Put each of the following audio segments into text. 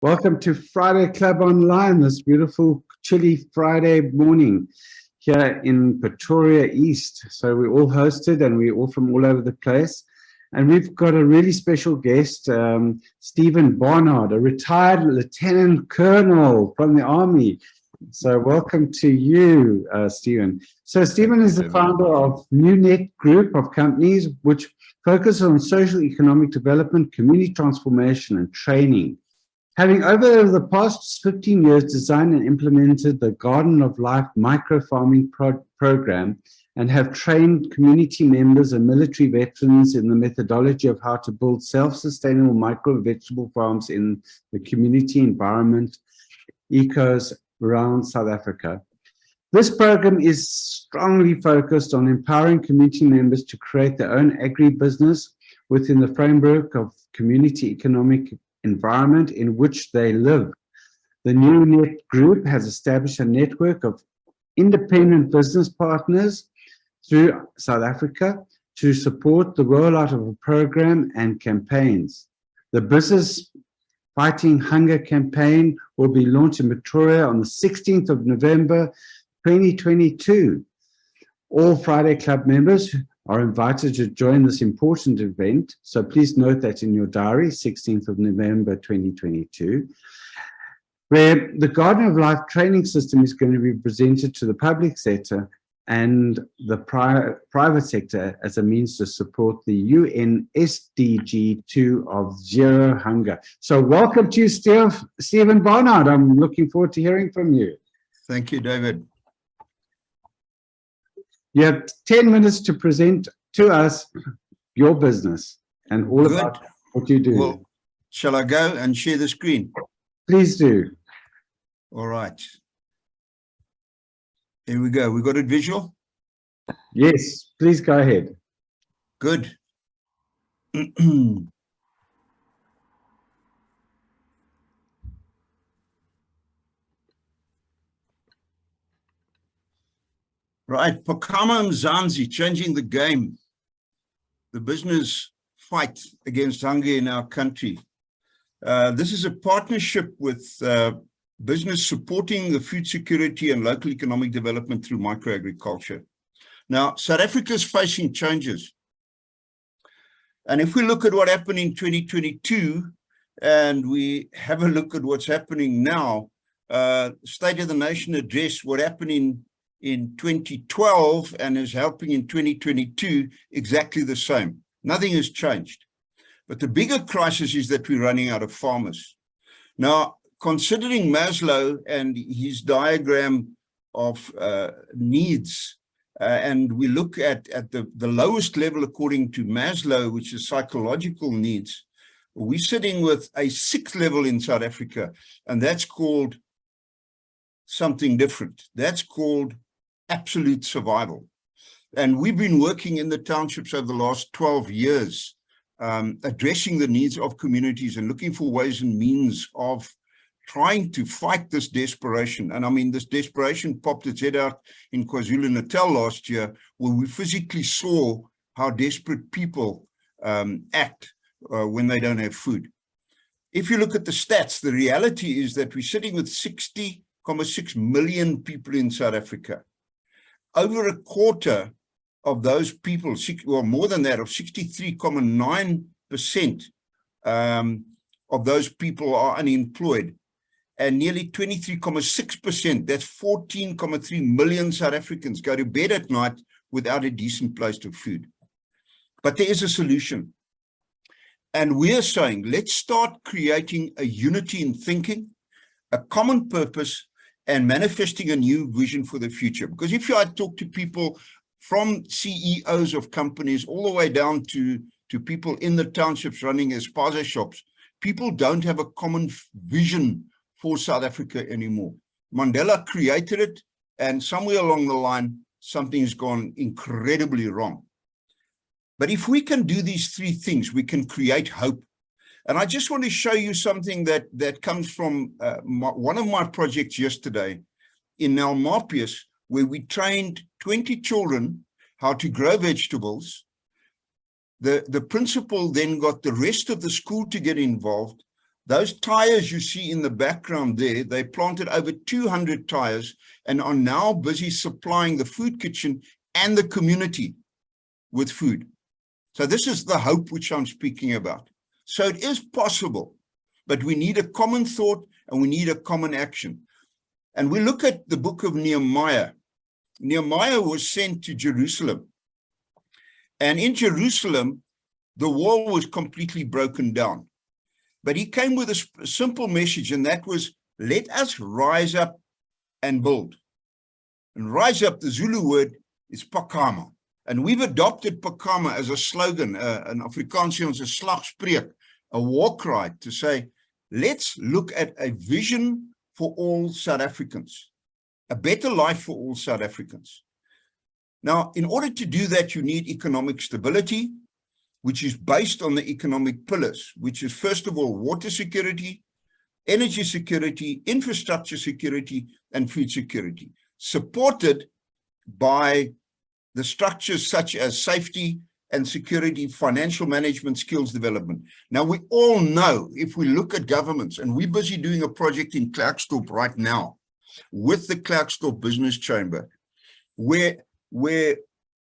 Welcome to Friday Club Online, this beautiful chilly Friday morning here in Pretoris East. So we're all hosted and we're all from all over the place. And we've got a really special guest, Stephen Barnard, a retired Lieutenant Colonel from the Army. So welcome to you, Stephen. So Stephen is the founder of NuNet Group of companies, which focus on social economic development, community transformation, and training. Having over the past 15 years designed and implemented the Garden of Life micro-farming program and have trained community members and military veterans in the methodology of how to build self-sustainable micro-vegetable farms in the community environment ecos around South Africa. This program is strongly focused on empowering community members to create their own agri-business within the framework of community economic environment in which they live. The NuNet Group has established a network of independent business partners through South Africa to support the rollout of a program and campaigns. The Business Fighting Hunger campaign will be launched in Pretoris on the 16th of November 2022. All Friday Club members are invited to join this important event. So please note that in your diary, 16th of November 2022, where the Garden of Life training system is going to be presented to the public sector and the private sector as a means to support the UN SDG 2 of zero hunger. So welcome to you, Stephen Barnard. I'm looking forward to hearing from you. Thank you, David. You have 10 minutes to present to us your business and all about what you do. Well, shall I go and share the screen? Please do. All right. Here we go. We got it visual? Yes, please go ahead. Good. Right, Pakama Mzansi, changing the game, the business fight against hunger in our country. This is a partnership with business supporting the food security and local economic development through microagriculture. Now, South Africa is facing changes. And if we look at what happened in 2022, and we have a look at what's happening now, State of the Nation address what happened in 2012 and is helping in 2022, exactly the same. Nothing has changed. But the bigger crisis is that we're running out of farmers. Now, considering Maslow and his diagram of needs, and we look at the lowest level according to Maslow, which is psychological needs, we're sitting with a 6th level in South Africa, and that's called something different. That's called absolute survival. And we've been working in the townships over the last 12 years, addressing the needs of communities and looking for ways and means of trying to fight this desperation. And I mean, this desperation popped its head out in KwaZulu-Natal last year, where we physically saw how desperate people act when they don't have food. If you look at the stats, the reality is that we're sitting with 60.6 million people in South Africa. Over a quarter of those people, well, more than that, of 63.9% of those people are unemployed. And nearly 23.6%, that's 14.3 million South Africans, go to bed at night without a decent place to food. But there is a solution. And we're saying, let's start creating a unity in thinking, a common purpose, and manifesting a new vision for the future. Because if I talk to people from CEOs of companies all the way down to people in the townships running espaza shops, people don't have a common vision for South Africa anymore. Mandela created it, and somewhere along the line, something's gone incredibly wrong. But if we can do these 3 things, we can create hope. And I just want to show you something that comes from one of my projects yesterday in Nelmapius, where we trained 20 children how to grow vegetables. The principal then got the rest of the school to get involved. Those tires you see in the background there, they planted over 200 tires and are now busy supplying the food kitchen and the community with food. So this is the hope which I'm speaking about. So it is possible, but we need a common thought and we need a common action. And we look at the book of Nehemiah. Nehemiah was sent to Jerusalem. And in Jerusalem, the wall was completely broken down. But he came with a simple message, and that was, let us rise up and build. And rise up, the Zulu word is pakama. And we've adopted pakama as a slogan, an Afrikaans, a slagspreuk, a war cry to say, let's look at a vision for all South Africans, a better life for all South Africans. Now, in order to do that, you need economic stability, which is based on the economic pillars, which is, first of all, water security, energy security, infrastructure security, and food security, supported by the structures such as safety and security, financial management, skills development. Now, we all know, if we look at governments, and we're busy doing a project in Klerksdorp right now with the Klerksdorp Business Chamber, where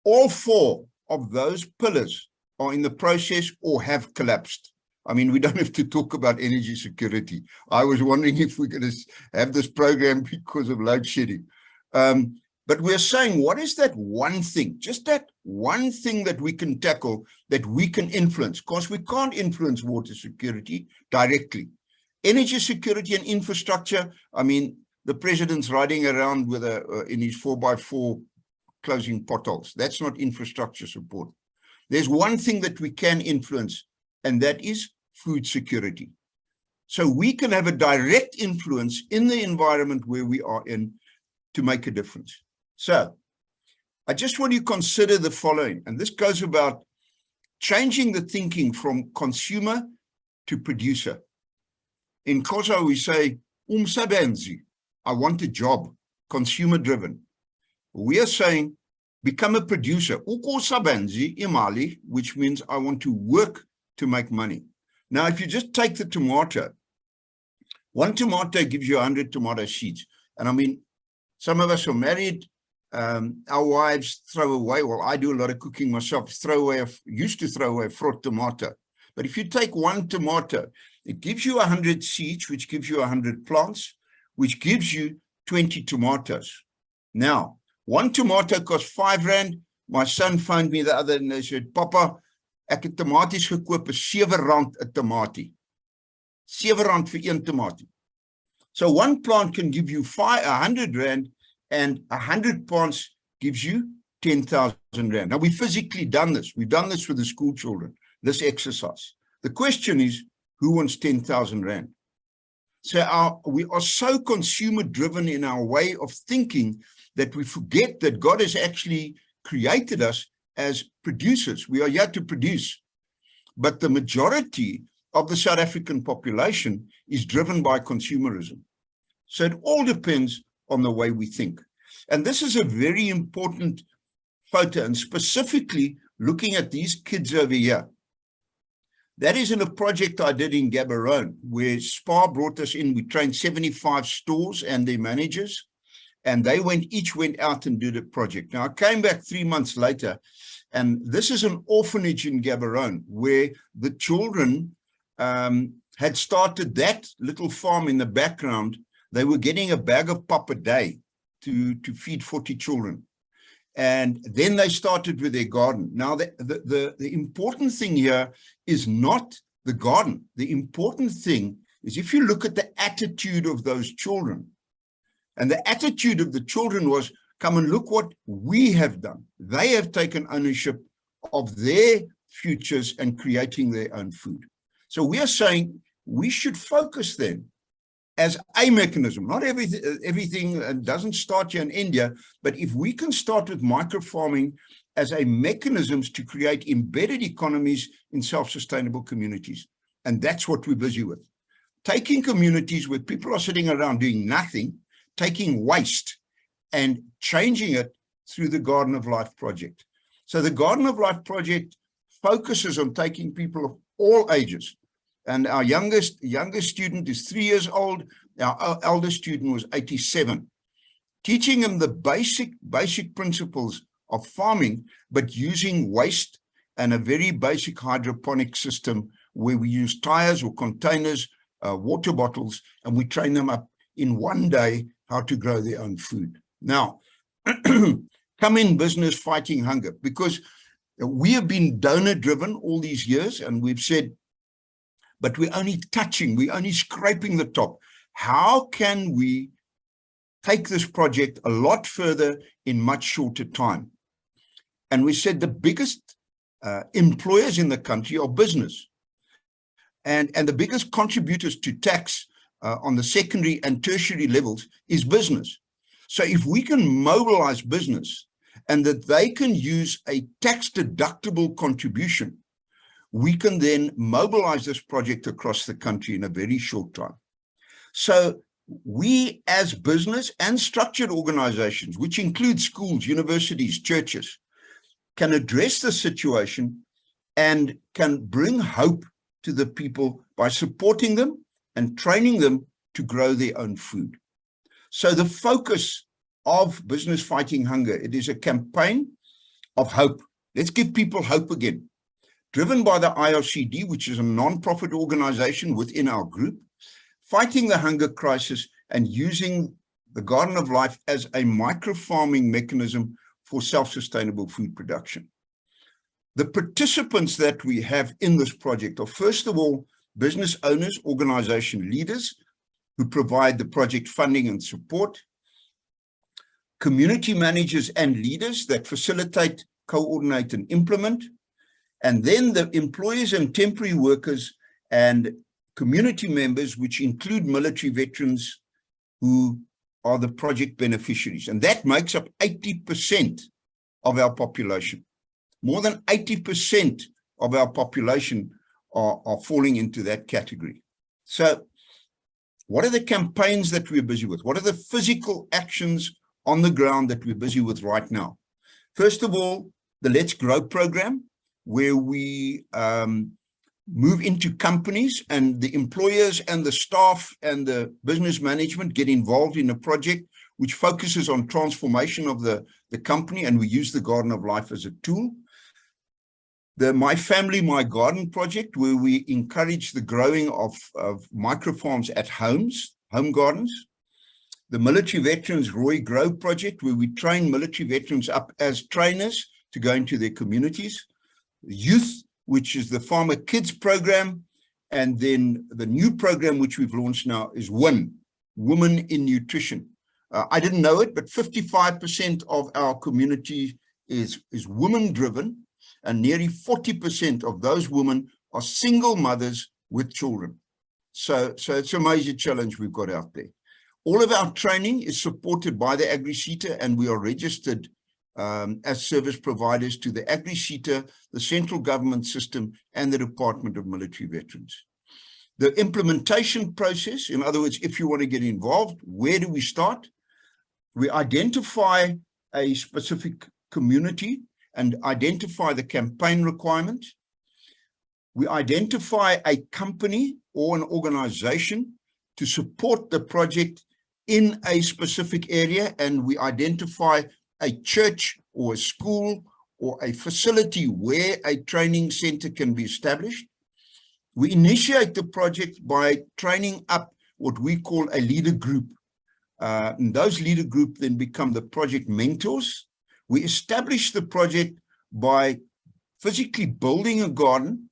all four of those pillars are in the process or have collapsed. I mean, we don't have to talk about energy security. I was wondering if we're going to have this program because of load shedding. But we're saying, what is that one thing, just that one thing that we can tackle, that we can influence? Because we can't influence water security directly. Energy security and infrastructure, I mean, the president's riding around with in his 4x4 closing potholes. That's not infrastructure support. There's one thing that we can influence, and that is food security. So we can have a direct influence in the environment where we are in to make a difference. So I just want you to consider the following, and this goes about changing the thinking from consumer to producer. In Xhosa, we say, umsebenzi, I want a job, consumer driven. We are saying, become a producer, ukusebenzi imali, which means I want to work to make money. Now, if you just take the tomato, one tomato gives you 100 tomato seeds. And I mean, some of us are married, our wives throw away, well, I do a lot of cooking myself, used to throw away a fruit tomato. But if you take one tomato, it gives you 100 seeds, which gives you 100 plants, which gives you 20 tomatoes. Now, one tomato costs R5. My son phoned me the other day and they said, Papa, ek het tomaties gekoop, is R7 'n tomatie. R7 vir een tomatie. So one plant can give you R100, and 100 plants gives you 10,000 Rand. Now, we've physically done this. We've done this with the school children, this exercise. The question is, who wants 10,000 Rand? So we are so consumer driven in our way of thinking that we forget that God has actually created us as producers. We are here to produce. But the majority of the South African population is driven by consumerism. So it all depends on the way we think. And this is a very important photo, and specifically looking at these kids over here. That is in a project I did in Gaborone, where SPAR brought us in. We trained 75 stores and their managers, and they each went out and did a project. Now, I came back 3 months later, and this is an orphanage in Gaborone, where the children had started that little farm in the background. They were getting a bag of pap a day to feed 40 children. And then they started with their garden. Now, the important thing here is not the garden. The important thing is if you look at the attitude of those children, and the attitude of the children was, come and look what we have done. They have taken ownership of their futures and creating their own food. So we are saying we should focus then as a mechanism, not everything doesn't start here in India, but if we can start with microfarming as a mechanism to create embedded economies in self-sustainable communities. And that's what we're busy with. Taking communities where people are sitting around doing nothing, taking waste and changing it through the Garden of Life project. So the Garden of Life project focuses on taking people of all ages And our youngest student is 3 years old. Our eldest student was 87. Teaching him the basic principles of farming, but using waste and a very basic hydroponic system where we use tires or containers, water bottles, and we train them up in one day how to grow their own food. Now, come in business fighting hunger, because we have been donor driven all these years, and we've said, but we're only scraping the top. How can we take this project a lot further in much shorter time? And we said the biggest employers in the country are business. And the biggest contributors to tax on the secondary and tertiary levels is business. So if we can mobilize business and that they can use a tax deductible contribution, we can then mobilize this project across the country in a very short time. So we as business and structured organizations, which include schools, universities, churches, can address the situation and can bring hope to the people by supporting them and training them to grow their own food. So the focus of Business Fighting Hunger, it is a campaign of hope. Let's give people hope again. Driven by the IRCD, which is a non-profit organization within our group, fighting the hunger crisis and using the Garden of Life as a micro-farming mechanism for self-sustainable food production. The participants that we have in this project are, first of all, business owners, organization leaders who provide the project funding and support, community managers and leaders that facilitate, coordinate, and implement, and then the employers and temporary workers and community members, which include military veterans who are the project beneficiaries. And that makes up 80% of our population. More than 80% of our population are falling into that category. So what are the campaigns that we're busy with? What are the physical actions on the ground that we're busy with right now? First of all, the Let's Grow program, where we move into companies and the employers and the staff and the business management get involved in a project which focuses on transformation of the company, and we use the Garden of Life as a tool. The My Family, My Garden project, where we encourage the growing of microfarms at homes, home gardens. The Military Veterans Roy Grow project, where we train military veterans up as trainers to go into their communities. Youth, which is the Farmer Kids program. And then the new program which we've launched now is WIN, Women in Nutrition. I didn't know it, but 55% of our community is women-driven, and nearly 40% of those women are single mothers with children. So it's a major challenge we've got out there. All of our training is supported by the Agri-SETA, and we are registered as service providers to the Agri-SETA, the central government system, and the Department of Military Veterans. The implementation process, in other words, if you want to get involved, where do we start? We identify a specific community and identify the campaign requirement. We identify a company or an organization to support the project in a specific area, and we identify a church or a school or a facility where a training center can be established. We initiate the project by training up what we call a leader group. And those leader group then become the project mentors. We establish the project by physically building a garden,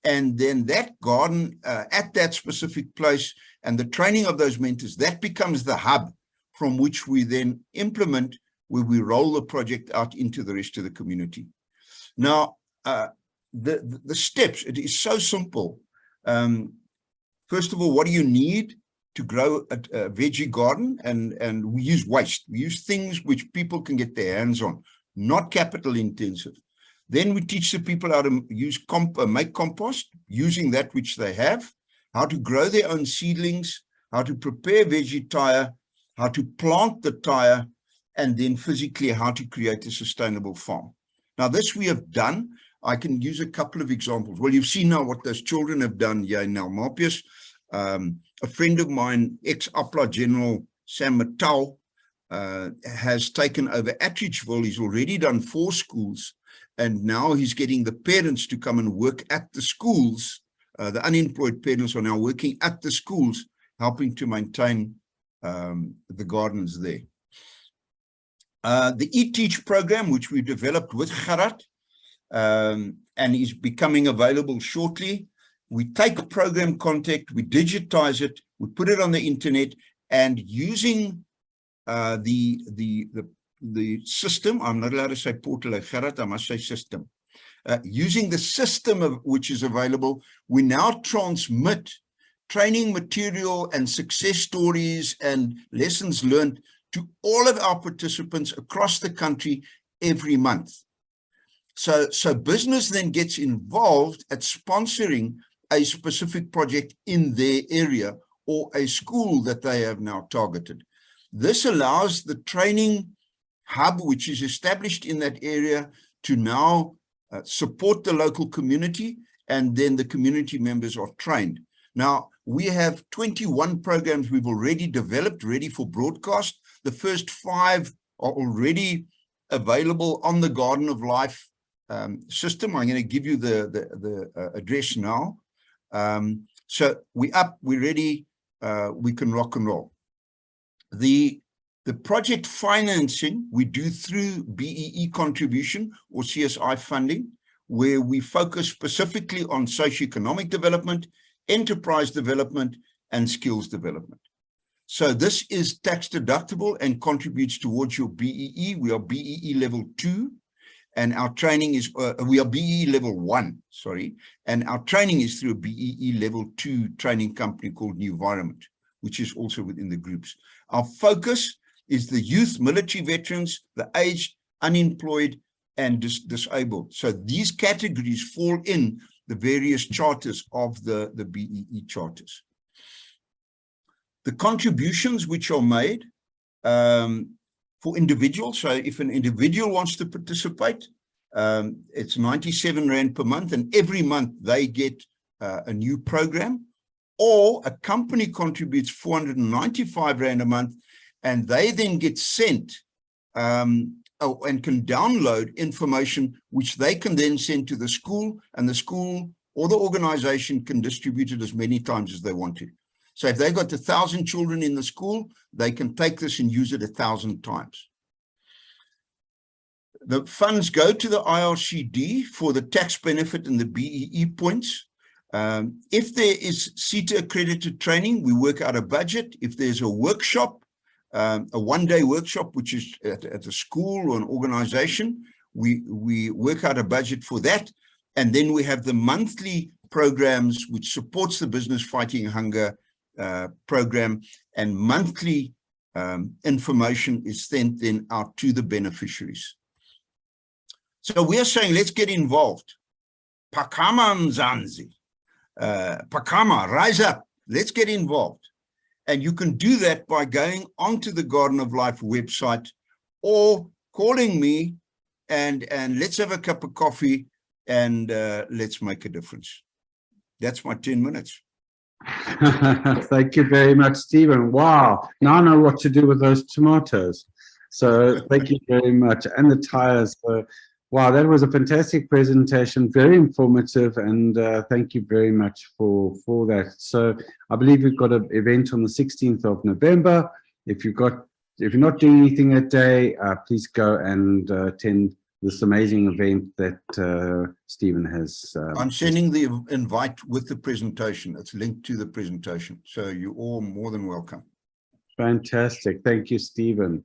and then that garden at that specific place and the training of those mentors, that becomes the hub from which we then implement, where we roll the project out into the rest of the community. Now, the steps, it is so simple. First of all, what do you need to grow a veggie garden? And we use waste. We use things which people can get their hands on, not capital intensive. Then we teach the people how to use make compost using that which they have, how to grow their own seedlings, how to prepare veggie tire, how to plant the tire, and then physically how to create a sustainable farm. Now, this we have done I can use a couple of examples. Well, you've seen now what those children have done here in Malmapius. A friend of mine, ex-APLA General Sam Matau, has taken over Attridgeville. He's already done 4 schools, and now he's getting the parents to come and work at the schools. The unemployed parents are now working at the schools, helping to maintain the gardens there. The eTeach program, which we developed with Gerard, and is becoming available shortly. We take program content, we digitize it, we put it on the internet, and using the system, I'm not allowed to say portal like Gerard, I must say system. Using the system of which is available, we now transmit training material and success stories and lessons learned to all of our participants across the country every month. So business then gets involved at sponsoring a specific project in their area or a school that they have now targeted. This allows the training hub, which is established in that area, to now support the local community, and then the community members are trained. Now, we have 21 programs we've already developed, ready for broadcast. The first 5 are already available on the Garden of Life system. I'm going to give you the address now. So we're up, we're ready, we can rock and roll. The project financing we do through BEE contribution or CSI funding, where we focus specifically on socioeconomic development, enterprise development, and skills development. So this is tax deductible and contributes towards your BEE. We are BEE level 2, and our training is, we are BEE level 1, sorry, and our training is through a BEE level 2 training company called NuNet, which is also within the groups. Our focus is the youth, military veterans, the aged, unemployed, and disabled. So these categories fall in the various charters of the BEE charters. The contributions which are made for individuals, so if an individual wants to participate, it's 97 Rand per month, and every month they get a new program, or a company contributes 495 Rand a month, and they then get sent and can download information which they can then send to the school, and the school or the organization can distribute it as many times as they want to. So if they've got 1,000 children in the school, they can take this and use it 1,000 times. The funds go to the IRCD for the tax benefit and the BEE points. If there is CETA accredited training, we work out a budget. If there's a workshop, a one-day workshop, which is at a school or an organization, we work out a budget for that. And then we have the monthly programs which supports the Business Fighting Hunger program, and monthly information is sent then out to the beneficiaries. So we are saying, let's get involved. Phakama Mzansi, Phakama, rise up, let's get involved. And you can do that by going onto the Garden of Life website or calling me, and let's have a cup of coffee and let's make a difference. That's my 10 minutes. Thank you very much, Stephen. Wow, now I know what to do with those tomatoes. So thank you very much. And the tires. Wow, that was a fantastic presentation, very informative, and thank you very much for that. So I believe we've got an event on the 16th of November. If you're not doing anything that day, please go and attend this amazing event that Stephen has. I'm sending the invite with the presentation. It's linked to the presentation. So you're all more than welcome. Fantastic. Thank you, Stephen.